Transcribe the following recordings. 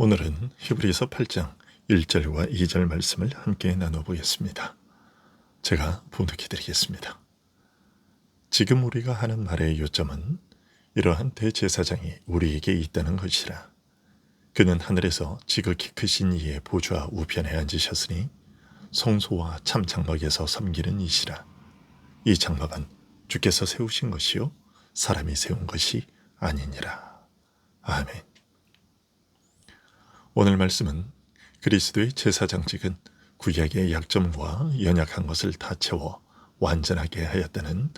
오늘은 히브리서 8장 1절과 2절 말씀을 함께 나눠보겠습니다. 제가 봉독해드리겠습니다. 지금 우리가 하는 말의 요점은 이러한 대제사장이 우리에게 있다는 것이라. 그는 하늘에서 지극히 크신 이의 보좌 우편에 앉으셨으니 성소와 참 장막에서 섬기는 이시라. 이 장막은 주께서 세우신 것이요 사람이 세운 것이 아니니라. 아멘. 오늘 말씀은 그리스도의 제사장직은 구약의 약점과 연약한 것을 다 채워 완전하게 하였다는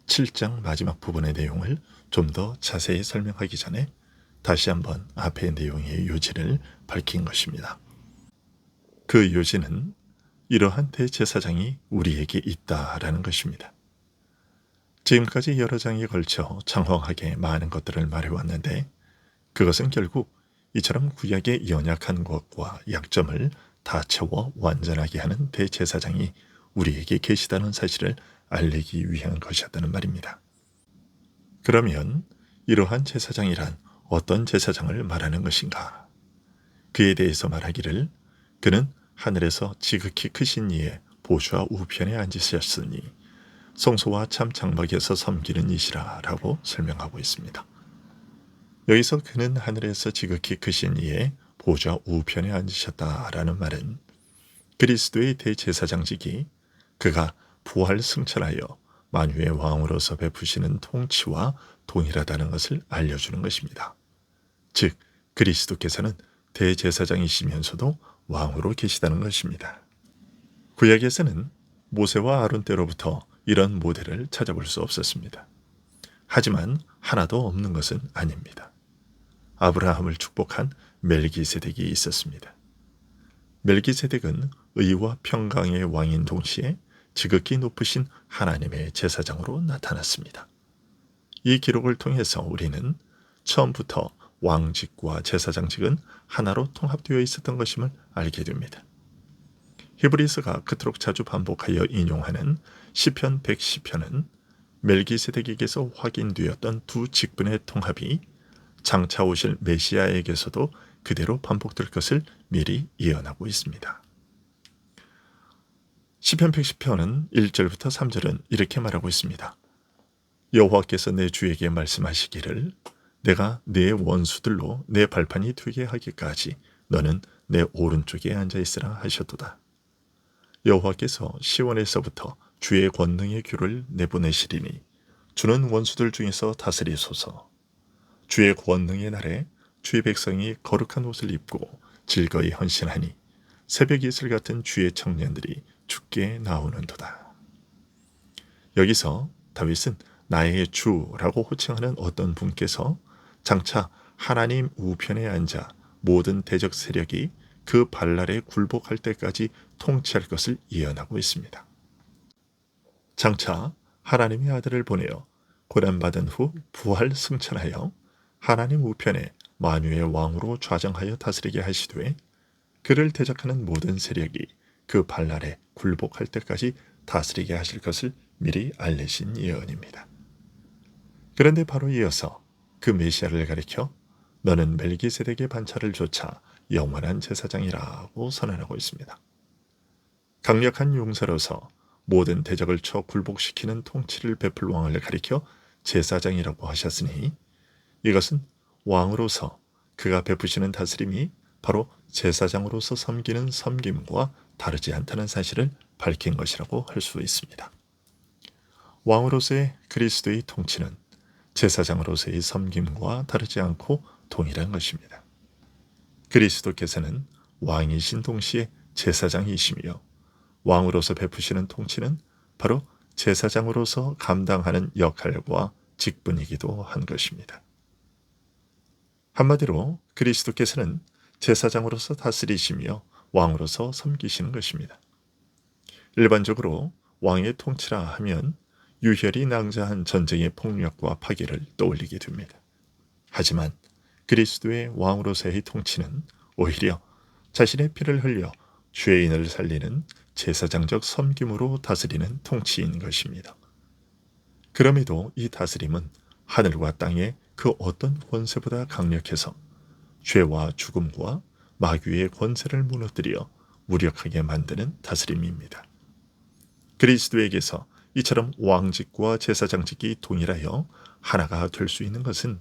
7장 마지막 부분의 내용을 좀 더 자세히 설명하기 전에 다시 한번 앞의 내용의 요지를 밝힌 것입니다. 그 요지는 이러한 대제사장이 우리에게 있다라는 것입니다. 지금까지 여러 장에 걸쳐 장황하게 많은 것들을 말해왔는데 그것은 결국 이처럼 구약의 연약한 것과 약점을 다 채워 완전하게 하는 대제사장이 우리에게 계시다는 사실을 알리기 위한 것이었다는 말입니다. 그러면 이러한 제사장이란 어떤 제사장을 말하는 것인가? 그에 대해서 말하기를 그는 하늘에서 지극히 크신 이의 보좌 우편에 앉으셨으니 성소와 참 장막에서 섬기는 이시라 라고 설명하고 있습니다. 여기서 그는 하늘에서 지극히 크신 이의 보좌 우편에 앉으셨다라는 말은 그리스도의 대제사장직이 그가 부활 승천하여 만유의 왕으로서 베푸시는 통치와 동일하다는 것을 알려주는 것입니다. 즉 그리스도께서는 대제사장이시면서도 왕으로 계시다는 것입니다. 구약에서는 모세와 아론 때로부터 이런 모델을 찾아볼 수 없었습니다. 하지만 하나도 없는 것은 아닙니다. 아브라함을 축복한 멜기세덱이 있었습니다. 멜기세덱은 의와 평강의 왕인 동시에 지극히 높으신 하나님의 제사장으로 나타났습니다. 이 기록을 통해서 우리는 처음부터 왕직과 제사장직은 하나로 통합되어 있었던 것임을 알게 됩니다. 히브리서가 그토록 자주 반복하여 인용하는 시편 110편은 멜기세덱에게서 확인되었던 두 직분의 통합이 장차 오실 메시아에게서도 그대로 반복될 것을 미리 예언하고 있습니다. 시편 110편은 1절부터 3절은 이렇게 말하고 있습니다. 여호와께서 내 주에게 말씀하시기를 내가 내 원수들로 내 발판이 되게 하기까지 너는 내 오른쪽에 앉아있으라 하셨도다. 여호와께서 시온에서부터 주의 권능의 규를 내보내시리니 주는 원수들 중에서 다스리소서. 주의 권능의 날에 주의 백성이 거룩한 옷을 입고 즐거이 헌신하니 새벽 이슬 같은 주의 청년들이 주께 나오는도다. 여기서 다윗은 나의 주라고 호칭하는 어떤 분께서 장차 하나님 우편에 앉아 모든 대적 세력이 그 발날에 굴복할 때까지 통치할 것을 예언하고 있습니다. 장차 하나님의 아들을 보내어 고난받은 후 부활 승천하여 하나님 우편에 만유의 왕으로 좌정하여 다스리게 하시되 그를 대적하는 모든 세력이 그 발날에 굴복할 때까지 다스리게 하실 것을 미리 알리신 예언입니다. 그런데 바로 이어서 그 메시아를 가리켜 너는 멜기세덱의 반차를 조차 영원한 제사장이라고 선언하고 있습니다. 강력한 용사로서 모든 대적을 쳐 굴복시키는 통치를 베풀 왕을 가리켜 제사장이라고 하셨으니 이것은 왕으로서 그가 베푸시는 다스림이 바로 제사장으로서 섬기는 섬김과 다르지 않다는 사실을 밝힌 것이라고 할 수 있습니다. 왕으로서의 그리스도의 통치는 제사장으로서의 섬김과 다르지 않고 동일한 것입니다. 그리스도께서는 왕이신 동시에 제사장이시며 왕으로서 베푸시는 통치는 바로 제사장으로서 감당하는 역할과 직분이기도 한 것입니다. 한마디로 그리스도께서는 제사장으로서 다스리시며 왕으로서 섬기시는 것입니다. 일반적으로 왕의 통치라 하면 유혈이 낭자한 전쟁의 폭력과 파괴를 떠올리게 됩니다. 하지만 그리스도의 왕으로서의 통치는 오히려 자신의 피를 흘려 죄인을 살리는 제사장적 섬김으로 다스리는 통치인 것입니다. 그럼에도 이 다스림은 하늘과 땅의 그 어떤 권세보다 강력해서 죄와 죽음과 마귀의 권세를 무너뜨려 무력하게 만드는 다스림입니다. 그리스도에게서 이처럼 왕직과 제사장직이 동일하여 하나가 될 수 있는 것은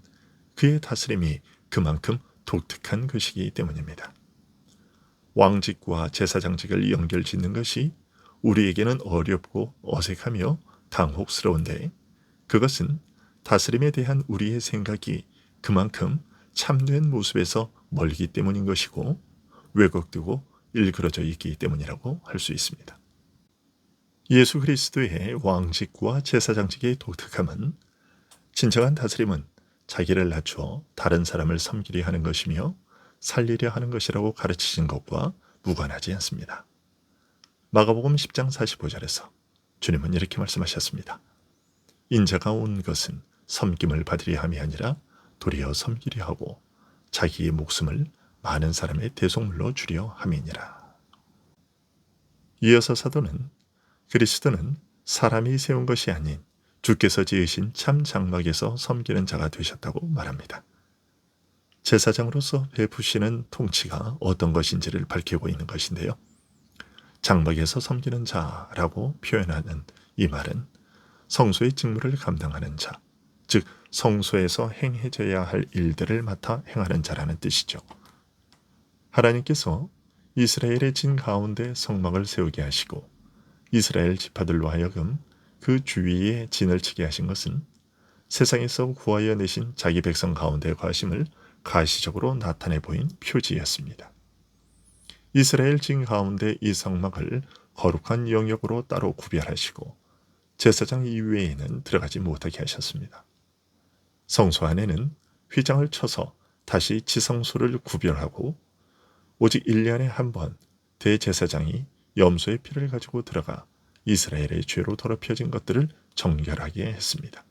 그의 다스림이 그만큼 독특한 것이기 때문입니다. 왕직과 제사장직을 연결짓는 것이 우리에게는 어렵고 어색하며 당혹스러운데 그것은 다스림에 대한 우리의 생각이 그만큼 참된 모습에서 멀기 때문인 것이고 왜곡되고 일그러져 있기 때문이라고 할 수 있습니다. 예수 그리스도의 왕직과 제사장직의 독특함은 진정한 다스림은 자기를 낮추어 다른 사람을 섬기려 하는 것이며 살리려 하는 것이라고 가르치신 것과 무관하지 않습니다. 마가복음 10장 45절에서 주님은 이렇게 말씀하셨습니다. 인자가 온 것은 섬김을 받으려 함이 아니라 도리어 섬기려 하고 자기의 목숨을 많은 사람의 대속물로 주려 함이니라. 이어서 사도는 그리스도는 사람이 세운 것이 아닌 주께서 지으신 참 장막에서 섬기는 자가 되셨다고 말합니다. 제사장으로서 베푸시는 통치가 어떤 것인지를 밝히고 있는 것인데요. 장막에서 섬기는 자라고 표현하는 이 말은 성소의 직무를 감당하는 자, 즉 성소에서 행해져야 할 일들을 맡아 행하는 자라는 뜻이죠. 하나님께서 이스라엘의 진 가운데 성막을 세우게 하시고 이스라엘 지파들로 하여금 그 주위에 진을 치게 하신 것은 세상에서 구하여 내신 자기 백성 가운데 과심을 가시적으로 나타내 보인 표지였습니다. 이스라엘 진 가운데 이 성막을 거룩한 영역으로 따로 구별하시고 제사장 이외에는 들어가지 못하게 하셨습니다. 성소 안에는 휘장을 쳐서 다시 지성소를 구별하고 오직 1년에 한 번 대제사장이 염소의 피를 가지고 들어가 이스라엘의 죄로 더럽혀진 것들을 정결하게 했습니다.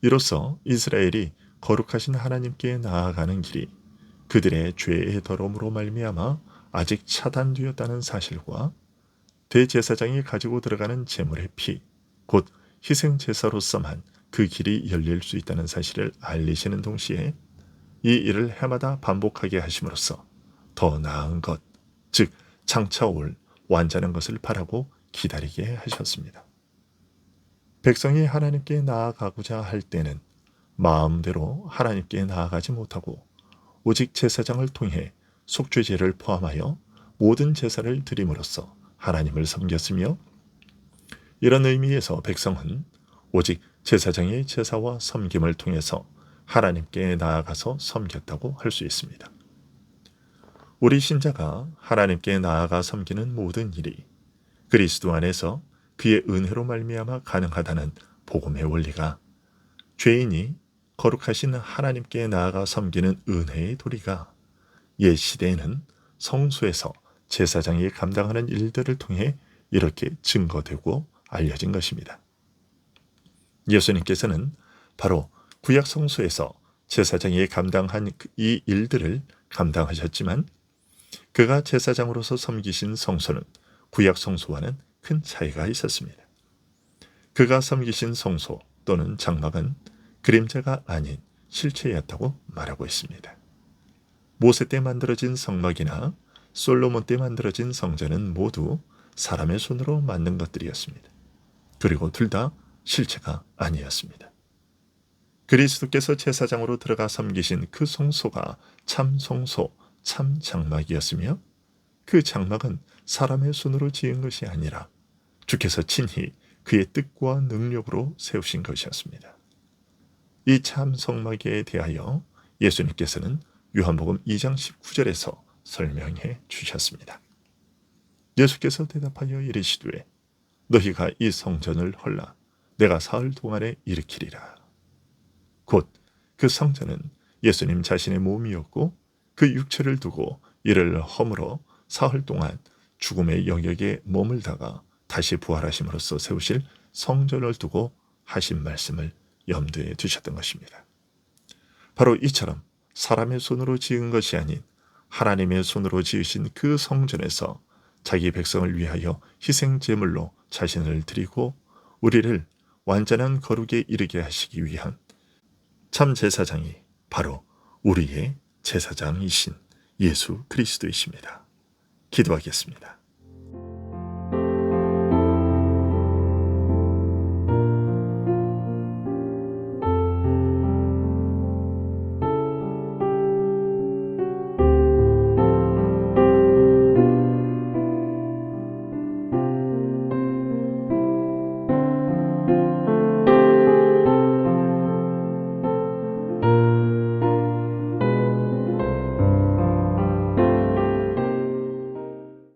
이로써 이스라엘이 거룩하신 하나님께 나아가는 길이 그들의 죄의 더러움으로 말미암아 아직 차단되었다는 사실과 대제사장이 가지고 들어가는 제물의 피, 곧 희생제사로서만 그 길이 열릴 수 있다는 사실을 알리시는 동시에 이 일을 해마다 반복하게 하심으로써 더 나은 것, 즉 장차 올 완전한 것을 바라고 기다리게 하셨습니다. 백성이 하나님께 나아가고자 할 때는 마음대로 하나님께 나아가지 못하고 오직 제사장을 통해 속죄제를 포함하여 모든 제사를 드림으로써 하나님을 섬겼으며 이런 의미에서 백성은 오직 제사장의 제사와 섬김을 통해서 하나님께 나아가서 섬겼다고 할 수 있습니다. 우리 신자가 하나님께 나아가 섬기는 모든 일이 그리스도 안에서 그의 은혜로 말미암아 가능하다는 복음의 원리가 죄인이 거룩하신 하나님께 나아가 섬기는 은혜의 도리가 옛 시대에는 성소에서 제사장이 감당하는 일들을 통해 이렇게 증거되고 알려진 것입니다. 예수님께서는 바로 구약 성소에서 제사장이 감당한 이 일들을 감당하셨지만 그가 제사장으로서 섬기신 성소는 구약 성소와는 큰 차이가 있었습니다. 그가 섬기신 성소 또는 장막은 그림자가 아닌 실체였다고 말하고 있습니다. 모세 때 만들어진 성막이나 솔로몬 때 만들어진 성전은 모두 사람의 손으로 만든 것들이었습니다. 그리고 둘 다 실체가 아니었습니다. 그리스도께서 제사장으로 들어가 섬기신 그 성소가 참 성소, 참 장막이었으며 그 장막은 사람의 손으로 지은 것이 아니라 주께서 친히 그의 뜻과 능력으로 세우신 것이었습니다. 이 참 성막에 대하여 예수님께서는 요한복음 2장 19절에서 설명해 주셨습니다. 예수께서 대답하여 이르시되 너희가 이 성전을 헐라 내가 사흘 동안에 일으키리라. 곧 그 성전은 예수님 자신의 몸이었고 그 육체를 두고 이를 허물어 사흘 동안 죽음의 영역에 머물다가 다시 부활하심으로써 세우실 성전을 두고 하신 말씀을 염두에 두셨던 것입니다. 바로 이처럼 사람의 손으로 지은 것이 아닌 하나님의 손으로 지으신 그 성전에서 자기 백성을 위하여 희생제물로 자신을 드리고 우리를 완전한 거룩에 이르게 하시기 위한 참 제사장이 바로 우리의 제사장이신 예수 그리스도이십니다. 기도하겠습니다.